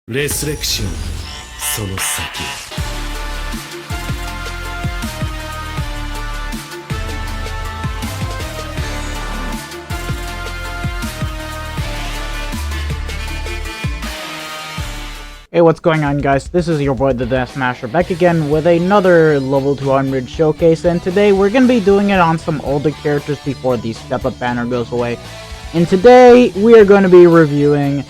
レスレクションその先 Hey, what's going on, guys? This is your boy the Death Smasher back again with another level 200 showcase, and today we're gonna be doing it on some older characters before the step up banner goes away. And today we are going to be reviewing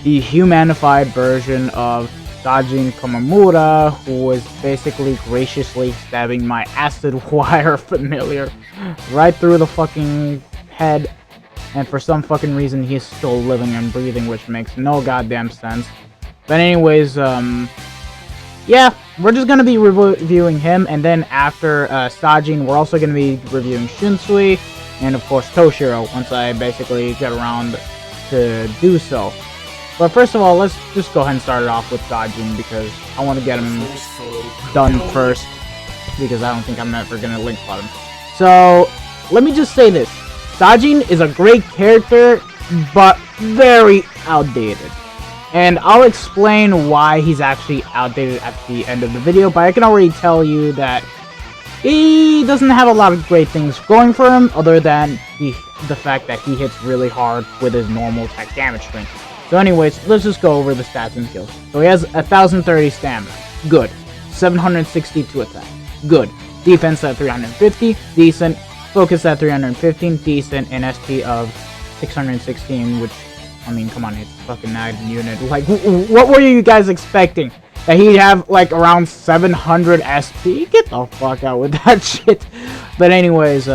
the humanified version of Sajin Komamura, who was basically graciously stabbing my acid wire familiar right through the fucking head, and for some fucking reason he's still living and breathing, which makes no goddamn sense. But anyways, yeah, we're just gonna be reviewing him, and then after Sajin, we're also gonna be reviewing Shinsui, and of course Toshiro, once I basically get around to do so. But first of all, let's just go ahead and start it off with Sajin, because I want to get him done first, because I don't think I'm ever gonna link plot him. So, let me just say this. Sajin is a great character, but very outdated. And I'll explain why he's actually outdated at the end of the video, but I can already tell you that he doesn't have a lot of great things going for him, other than the fact that he hits really hard with his normal attack damage string. So anyways, let's just go over the stats and kills. So he has 1030 stamina, good. 762 attack, good. Defense at 350, decent. Focus at 315, decent. And SP of 616, which, I mean, come on, it's fucking 9 unit. Like, what were you guys expecting? That he'd have, like, around 700 SP? Get the fuck out with that shit. But anyways,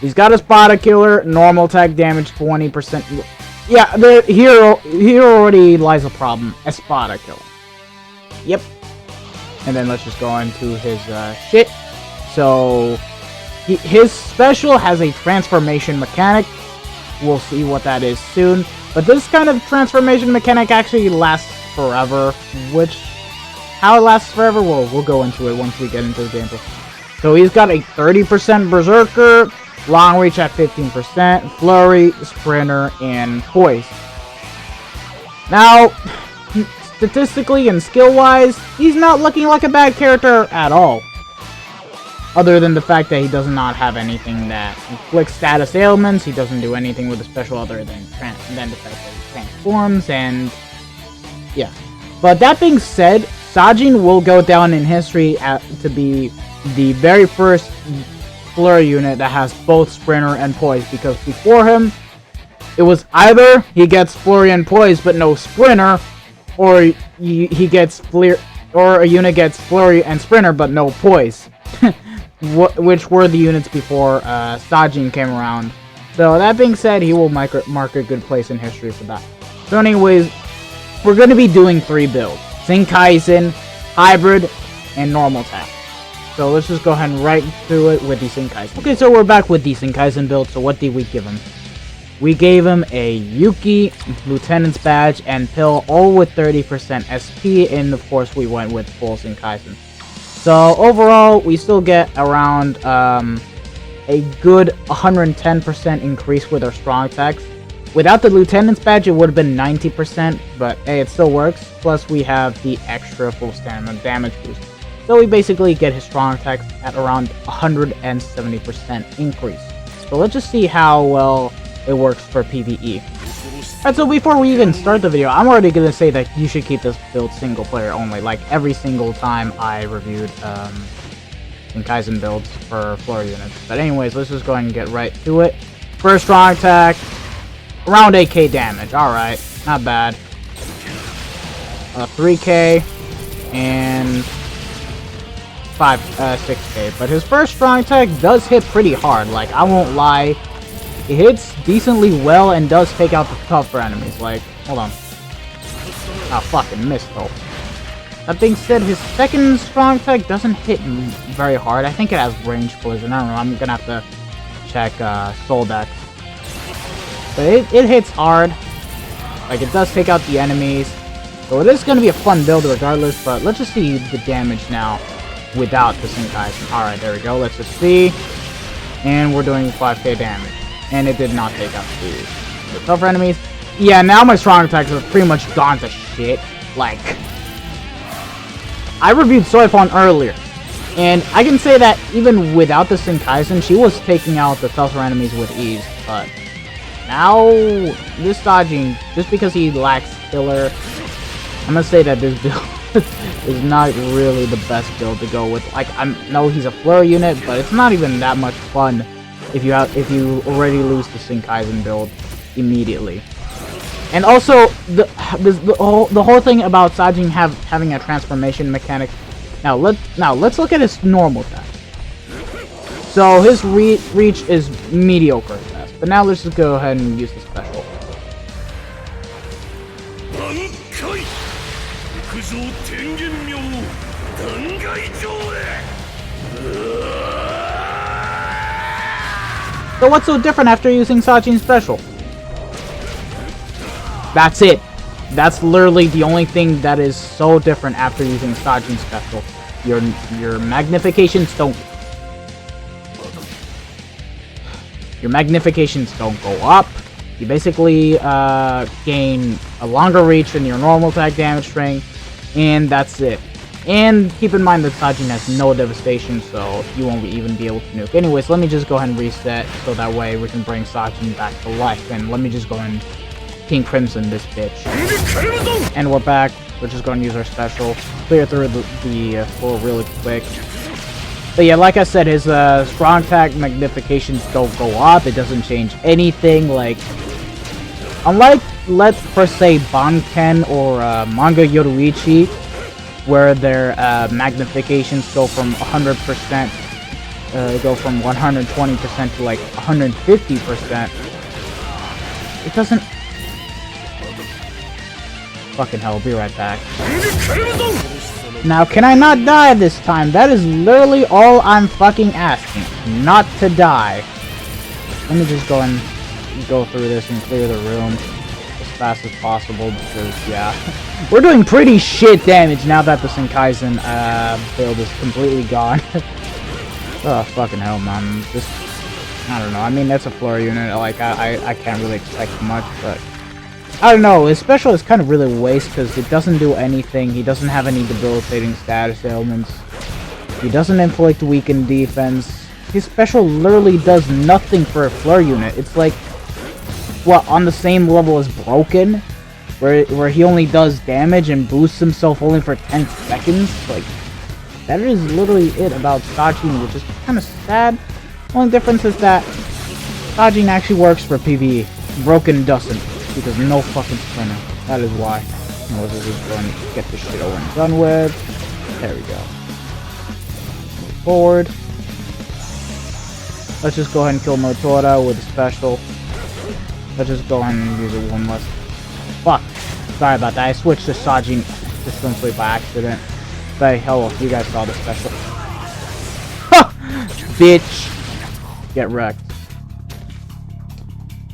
he's got a Spada Killer, normal attack damage, 20%. Yeah, here already lies a problem. Espada Killer. Yep. And then let's just go into his shit. So, his special has a transformation mechanic. We'll see what that is soon. But this kind of transformation mechanic actually lasts forever. Which, how it lasts forever, well, we'll go into it once we get into the gameplay. So he's got a 30% Berserker, long reach at 15%, flurry, sprinter, and poise. Now, statistically and skill-wise, he's not looking like a bad character at all. Other than the fact that he does not have anything that inflicts status ailments, he doesn't do anything with the special other than the fact that he transforms, and yeah. But that being said, Sajin will go down in history to be the very first flurry unit that has both sprinter and poise, because before him, it was either he gets flurry and poise but no sprinter, or he gets or a unit gets flurry and sprinter but no poise. Which were the units before Sajin came around. So that being said, he will mark a good place in history for that. So anyways, we're going to be doing 3 builds. Sinkaisen, Hybrid, and Normal Attack. So let's just go ahead and right through it with the Sinkaisen. Okay, so we're back with the Sinkaisen build. So what did we give him? We gave him a Yuki, Lieutenant's Badge, and Pill, all with 30% SP, and of course we went with full Sinkaisen. So overall, we still get around a good 110% increase with our strong attacks. Without the Lieutenant's Badge, it would have been 90%, but hey, it still works. Plus, we have the extra full stamina damage boost. So we basically get his strong attacks at around 170% increase. So let's just see how well it works for PvE. Alright, so before we even start the video, I'm already gonna say that you should keep this build single player only, like every single time I reviewed Sinkaisen builds for floor units. But anyways, let's just go ahead and get right to it. First strong attack, around 8k damage, alright, not bad. 3k, and 6k, but his first strong attack does hit pretty hard, like, I won't lie. It hits decently well and does take out the tougher enemies. Like, hold on. Oh, fucking missed though. That being said, his second strong attack doesn't hit very hard. I think it has range collision. I don't know. I'm gonna have to check Soul Deck. But it hits hard. Like, it does take out the enemies. So it is gonna be a fun build regardless. But let's just see the damage now without the Sinkaisen. Alright, there we go. Let's just see. And we're doing 5k damage. And it did not take out the tougher enemies. Yeah, now my strong attacks have pretty much gone to shit. Like, I reviewed Soifon earlier, and I can say that even without the Shinkaizen, she was taking out the tougher enemies with ease, but now, this Sajin, just because he lacks killer, I'm gonna say that this build is not really the best build to go with. Like, no, he's a flurry unit, but it's not even that much fun if you already lose the Shinkaizen build immediately. And also, the whole thing about Sajin having a transformation mechanic. Now let's look at his normal attack. So his reach is mediocre at best, but now let's just go ahead and use the special. So what's so different after using Sajin's special? That's it. That's literally the only thing that is so different after using Sajin's special. Your magnifications don't go up. You basically gain a longer reach than your normal attack damage string, and that's it. And keep in mind that Sajin has no devastation, so you won't even be able to nuke. Anyways, let me just go ahead and reset, so that way we can bring Sajin back to life. And let me just go ahead and King Crimson this bitch. And we're back. We're just going to use our special. Clear through the floor really quick. But yeah, like I said, his strong attack magnifications don't go up. It doesn't change anything. Like, unlike, let's per se, Banken or Manga Yoruichi, where their magnifications go from 100%, go from 120% to like 150%. It doesn't. Fucking hell, I'll be right back. Now, can I not die this time? That is literally all I'm fucking asking. Not to die. Let me just go and go through this and clear the room as fast as possible because, yeah. We're doing pretty shit damage now that the Shinkaizen build is completely gone. Oh, fucking hell, man. Just, I don't know. I mean, that's a floor unit. Like, I can't really expect much, but I don't know, his special is kind of really waste because it doesn't do anything. He doesn't have any debilitating status ailments. He doesn't inflict weakened defense. His special literally does nothing for a flare unit. It's like, what, on the same level as Broken? Where he only does damage and boosts himself only for 10 seconds? Like, that is literally it about Sajin, which is kind of sad. The only difference is that Sajin actually works for PvE. Broken doesn't. Because no fucking sprinter. That is why. Let's just go and get this shit over and done with. There we go. Move forward. Let's just go ahead and kill Motora with a special. Let's just go ahead and use it one less. Fuck. Sorry about that. I switched to Sajin just simply by accident. But hell, you guys saw the special. Ha! Bitch. Get wrecked.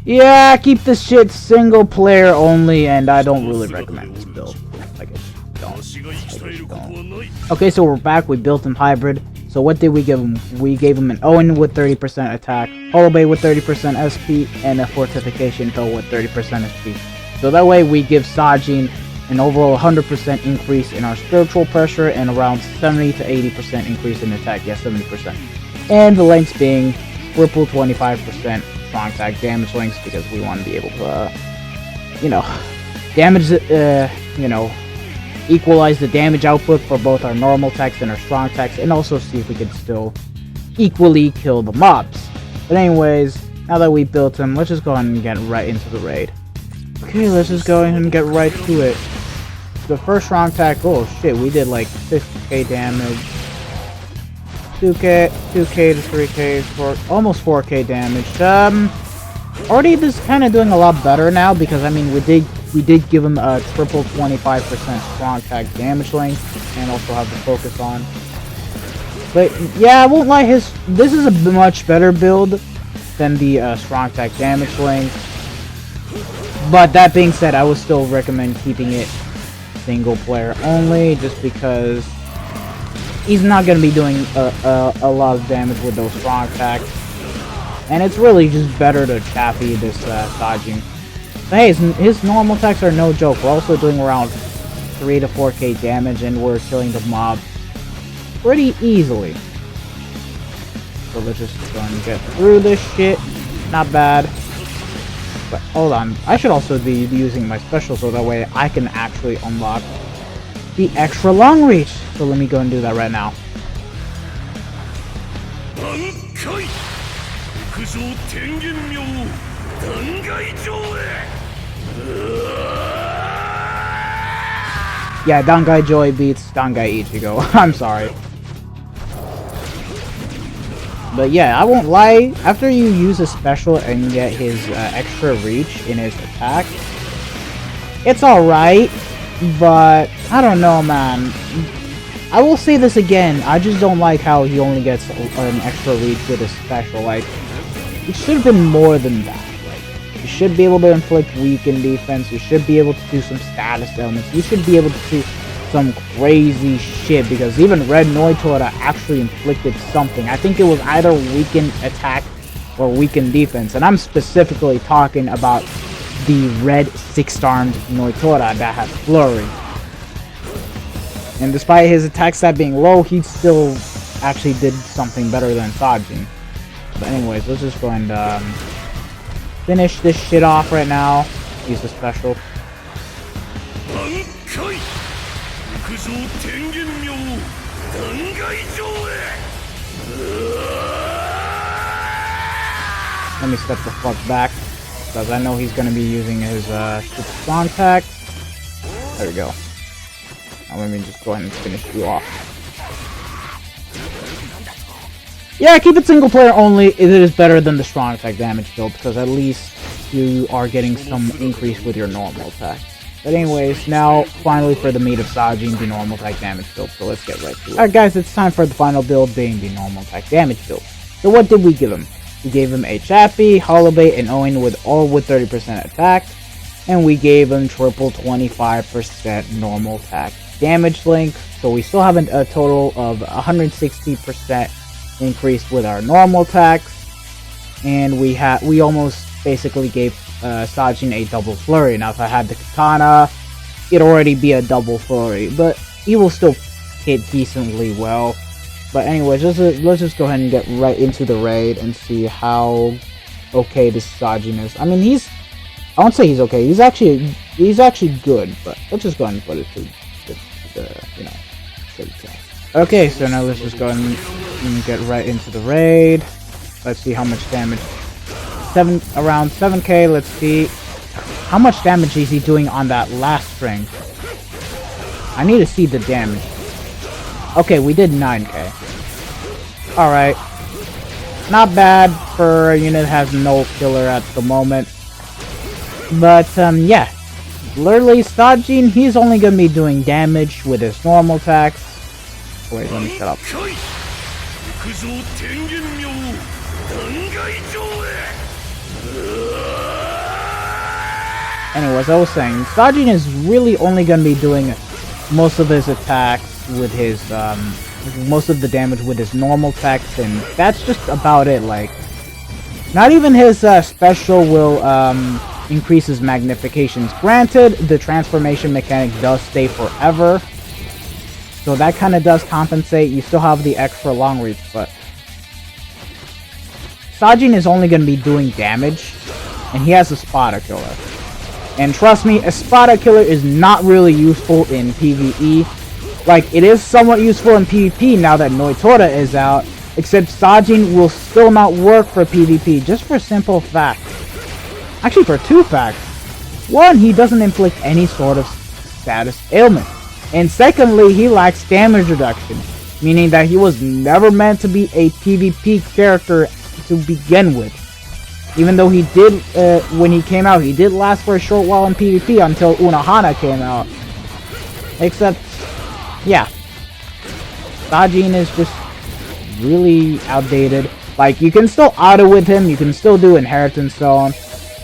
Yeah, keep this shit single player only, and I don't really recommend this build. Like, I don't. Okay, so we're back. We built him hybrid. So what did we give him? We gave him an Owen with 30% attack, Holobay with 30% SP, and a Fortification Toe with 30% SP. So that way we give Sajin an overall 100% increase in our spiritual pressure and around 70 to 80% increase in attack. Yeah, 70%. And the lengths being triple 25%. Strong attack damage links because we want to be able to, damage, equalize the damage output for both our normal attacks and our strong attacks, and also see if we can still equally kill the mobs. But anyways, now that we built him, let's just go ahead and get right into the raid. Okay, let's just go ahead and get right to it. The first strong attack, oh shit, we did like 50k damage. 2k to 3k, almost 4k damage. Already this is kind of doing a lot better now because I mean we did give him a triple 25% strong attack damage length and also have the focus on. But yeah, I won't lie, this is a much better build than the strong attack damage length. But that being said, I would still recommend keeping it single player only just because he's not going to be doing a lot of damage with those strong attacks. And it's really just better to chaffy this Sajin. But hey, his normal attacks are no joke. We're also doing around 3 to 4k damage, and we're killing the mob pretty easily. So let's just go and get through this shit. Not bad. But hold on, I should also be using my special so that way I can actually unlock the extra long reach. So let me go and do that right now. Yeah, Dangai Joy beats Dangai Ichigo. I'm sorry. But yeah, I won't lie, after you use a special and get his extra reach in his attack, it's alright, but I don't know, man. I will say this again, I just don't like how he only gets an extra reach with his special. Like, it should have been more than that. Like, you should be able to inflict weaken defense, you should be able to do some status elements, you should be able to do some crazy shit, because even Red Noitora actually inflicted something. I think it was either weakened attack or weakened defense, and I'm specifically talking about the red 6-armed Noitora that has Flurry. And despite his attack stat being low, he still actually did something better than Sajin. But anyways, let's just go and finish this shit off right now. Use the special. Let me step the fuck back, because I know he's going to be using his super strong attack. There we go. Now let me just go ahead and finish you off. Yeah, keep it single player only. It is better than the strong attack damage build, because at least you are getting some increase with your normal attack. But anyways, now finally for the meat of Sajin, the normal attack damage build. So let's get right to it. Alright guys, it's time for the final build, being the normal attack damage build. So what did we give him? We gave him a Chappie, Holobait, and Owen with 30% attack. And we gave him triple 25% normal attack damage link. So we still have a total of 160% increase with our normal attacks. And we almost basically gave Sajin a double flurry. Now if I had the katana, it'd already be a double flurry, but he will still hit decently well. But anyways, let's just go ahead and get right into the raid and see how okay this Sajin is. I mean, I won't say he's okay, he's actually good, but let's just go ahead and put it to the test. Okay, so now let's just go ahead and get right into the raid. Let's see how much damage. Around 7k. Let's see how much damage is he doing on that last string. I need to see the damage. Okay, we did 9k. Alright, not bad for a unit that has no killer at the moment. But yeah, literally Sajin, he's only gonna be doing damage with his normal attacks. Wait, let me shut up. Anyways, I was saying, Sajin is really only going to be doing most of his attacks with his, most of the damage with his normal attacks, and that's just about it. Like, not even his special will increase his magnifications. Granted, the transformation mechanic does stay forever, so that kind of does compensate. You still have the extra long reach, but Sajin is only going to be doing damage, and he has a spotter killer. And trust me, a spotter killer is not really useful in PvE. Like, it is somewhat useful in PvP now that Noitora is out, except Sajin will still not work for PvP, just for a simple fact. Actually, for two facts. One, he doesn't inflict any sort of status ailment. And secondly, he lacks damage reduction, meaning that he was never meant to be a PvP character to begin with. Even though he did, when he came out, he did last for a short while in PvP until Unohana came out. Except, yeah, Sajin is just really outdated. Like, you can still auto with him, you can still do Inheritance Zone,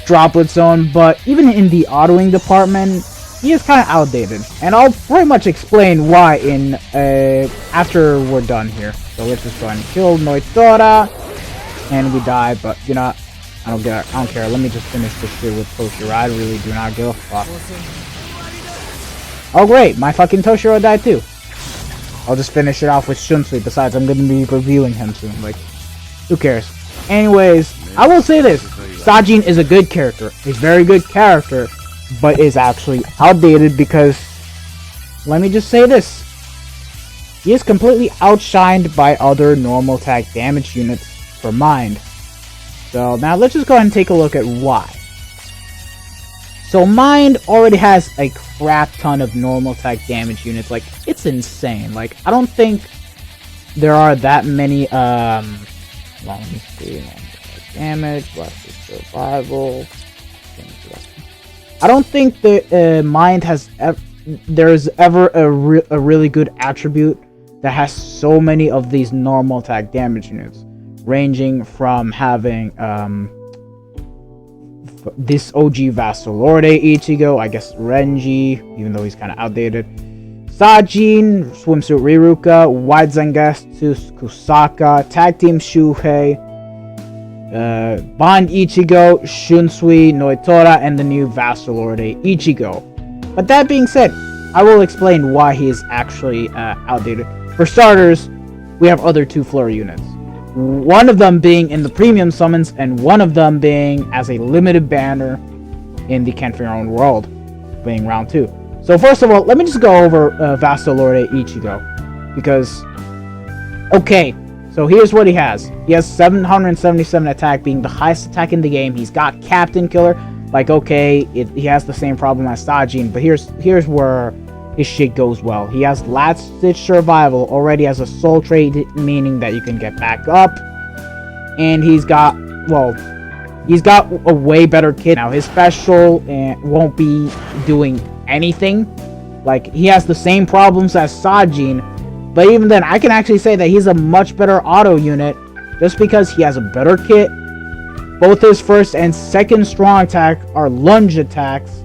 Droplet Zone, but even in the autoing department, he is kind of outdated. And I'll pretty much explain why in after we're done here. So let's just go ahead and kill Noitora, and we die, but you know, I don't care. Let me just finish this shit with Toshiro. I really do not give a fuck. Oh great, my fucking Toshiro died too. I'll just finish it off with Shunsui. Besides, I'm gonna be reviewing him soon. Like, who cares? Anyways, I will say this. Sajin is a good character. He's a very good character, but is actually outdated because, let me just say this. He is completely outshined by other normal attack damage units for Mind. So now let's just go ahead and take a look at why. So Mind already has a crap ton of normal attack damage units. Like, it's insane. Like, I don't think there are that many, well, let me see. Damage, less survival. I don't think that Mind has there's ever a really good attribute that has so many of these normal attack damage units, ranging from having this OG Vassalorde Ichigo, I guess Renji, even though he's kind of outdated, Sajin, Swimsuit Riruka, Wide Zangetsu Kusaka, Tag Team Shuhei, Bond Ichigo, Shunsui, Noitora, and the new Vassalorde Ichigo. But that being said, I will explain why he is actually outdated. For starters, we have other two Flurry units. One of them being in the premium summons, and one of them being as a limited banner in the Ken for Your Own World, being round 2. So first of all, let me just go over Vassalorde Ichigo, because, okay, so here's what he has. He has 777 attack, being the highest attack in the game. He's got Captain Killer. Like, okay, he has the same problem as Sajin, but here's where his shit goes well. He has Last Ditch Survival, already has a soul trait, meaning that you can get back up. And he's got a way better kit. Now, his special won't be doing anything. Like, he has the same problems as Sajin, but even then, I can actually say that he's a much better auto unit, just because he has a better kit. Both his first and second strong attack are lunge attacks,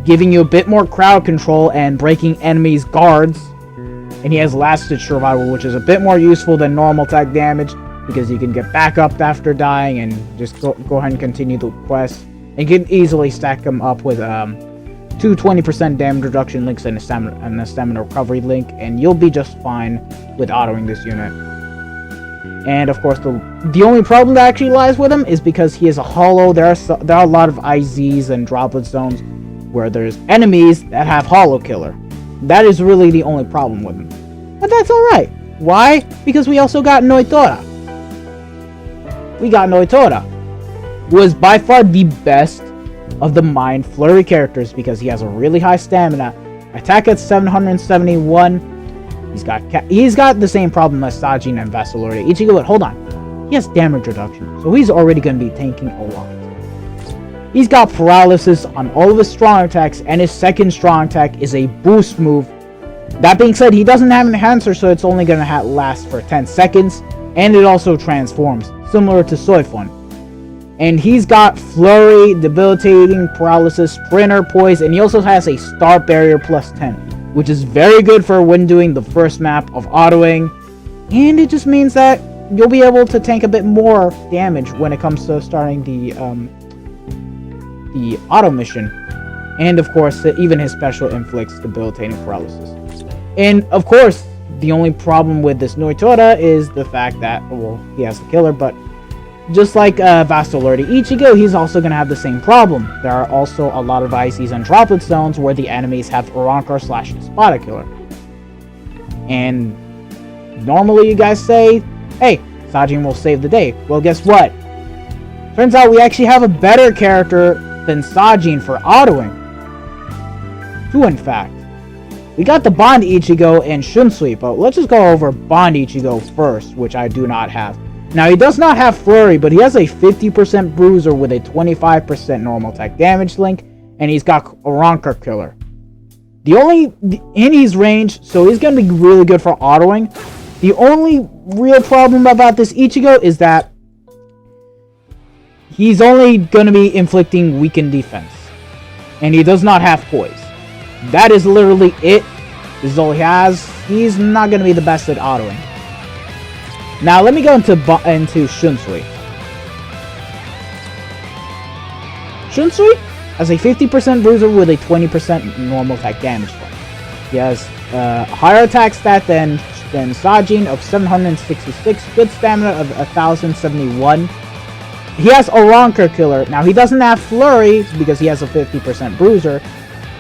giving you a bit more crowd control and breaking enemies' guards. And he has Last Ditch Survival, which is a bit more useful than normal attack damage, because you can get back up after dying and just go ahead and continue the quest. And you can easily stack them up with two 20% damage reduction links and a stamina recovery link, and you'll be just fine with autoing this unit. And of course, the only problem that actually lies with him is because he is a hollow. There are a lot of IZs and droplet zones where there's enemies that have Hollow Killer. That is really the only problem with him. But that's alright. Why? Because we also got Noitora. We got Noitora, who is by far the best of the Mind Flurry characters, because he has a really high stamina, attack at 771. He's got the same problem as Sajin and Vassalorde Ichigo, but hold on. He has damage reduction, so he's already going to be tanking a lot. He's got paralysis on all of his strong attacks, and his second strong attack is a boost move. That being said, he doesn't have an enhancer, so it's only going to last for 10 seconds, and it also transforms, similar to Soifun. And he's got Flurry, Debilitating, Paralysis, Sprinter, Poise, and he also has a Star Barrier plus 10, which is very good for when doing the first map of autoing, and it just means that you'll be able to tank a bit more damage when it comes to starting the auto mission. And of course, even his special inflicts debilitating paralysis. And of course, the only problem with this Noitora is the fact that, well, he has the killer, but just like Vassalorde Ichigo, he's also going to have the same problem. There are also a lot of ICs and droplet zones where the enemies have Urankar/Espada Killer. And normally you guys say, hey, Sajin will save the day. Well, guess what? Turns out we actually have a better character than Sajin for autoing. Two, in fact. We got the Bond Ichigo and Shunsui, but let's just go over Bond Ichigo first, which I do not have. Now, he does not have Flurry, but he has a 50% bruiser with a 25% normal attack damage link, and he's got Urankar Killer. In his range, so he's going to be really good for autoing. The only real problem about this Ichigo is that he's only going to be inflicting weakened defense, and he does not have Poise. That is literally it. This is all he has. He's not going to be the best at autoing. Now, let me go into Shunsui. Shunsui, as a 50% bruiser with a 20% normal attack damage point. He has a higher attack stat than Sajin of 766, good stamina of 1071. He has a Ronker Killer. Now, he doesn't have Flurry because he has a 50% bruiser,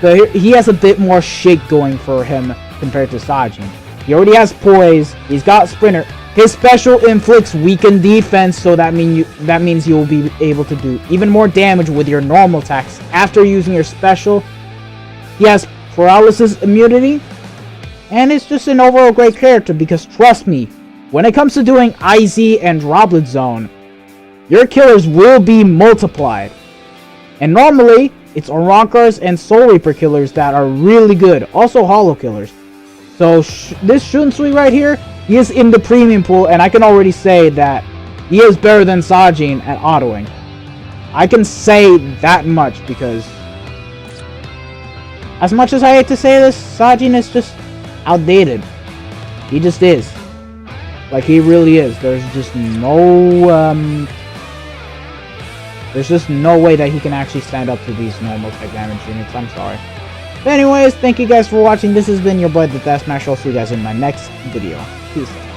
but he has a bit more shake going for him compared to Sajin. He already has Poise, he's got Sprinter. His special inflicts weakened defense, so that means you will be able to do even more damage with your normal attacks after using your special. He has Paralysis immunity, and it's just an overall great character because trust me, when it comes to doing IZ and Droplet Zone, your killers will be multiplied. And normally, it's Oronkars and Soul Reaper killers that are really good, also Hollow killers. So this Shunsui right here, he is in the premium pool, and I can already say that he is better than Sajin at autoing. I can say that much because, as much as I hate to say this, Sajin is just outdated. He just is. Like, he really is. There's just no way that he can actually stand up to these normal tech damage units. I'm sorry. But anyways, thank you guys for watching. This has been your boy, the Death Smash. I'll see you guys in my next video. Peace out.